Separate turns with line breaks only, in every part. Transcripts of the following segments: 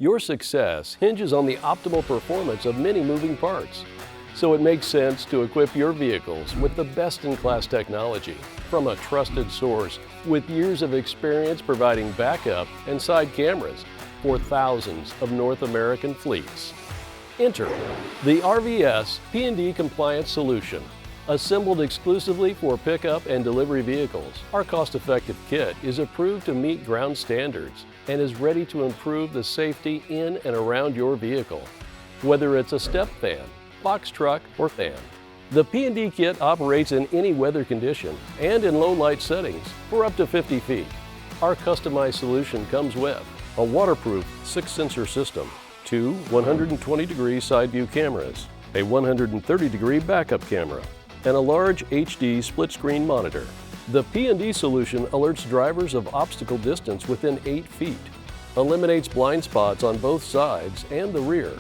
Your success hinges on the optimal performance of many moving parts. So it makes sense to equip your vehicles with the best-in-class technology from a trusted source with years of experience providing backup and side cameras for thousands of North American fleets. Enter the RVS P&D compliance solution. Assembled exclusively for pickup and delivery vehicles, our cost-effective kit is approved to meet ground standards and is ready to improve the safety in and around your vehicle. Whether it's a step van, box truck, or van, the P&D kit operates in any weather condition and in low light settings for up to 50 feet. Our customized solution comes with a waterproof 6-sensor system, 2 120-degree side view cameras, a 130-degree backup camera, and a large HD split-screen monitor. The P&D solution alerts drivers of obstacle distance within 8 feet, eliminates blind spots on both sides and the rear,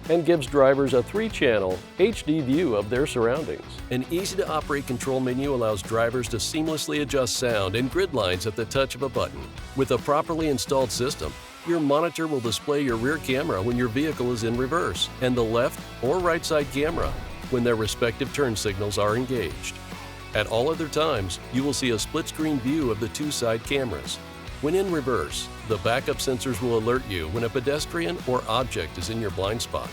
and gives drivers a 3-channel HD view of their surroundings. An easy-to-operate control menu allows drivers to seamlessly adjust sound and grid lines at the touch of a button. With a properly installed system, your monitor will display your rear camera when your vehicle is in reverse and the left or right side camera when their respective turn signals are engaged. At all other times, you will see a split-screen view of the 2 side cameras. When in reverse, the backup sensors will alert you when a pedestrian or object is in your blind spot.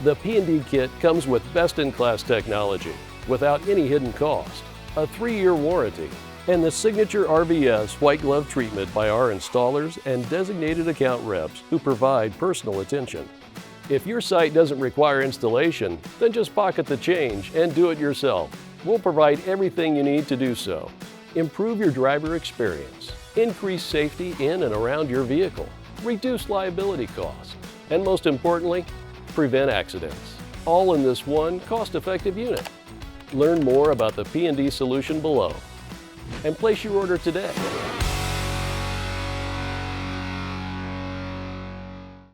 The P&D kit comes with best-in-class technology without any hidden cost, a 3-year warranty, and the signature RVS white glove treatment by our installers and designated account reps who provide personal attention. If your site doesn't require installation, then just pocket the change and do it yourself. We'll provide everything you need to do so. Improve your driver experience, increase safety in and around your vehicle, reduce liability costs, and most importantly, prevent accidents. All in this one cost-effective unit. Learn more about the P&D solution below and place your order today.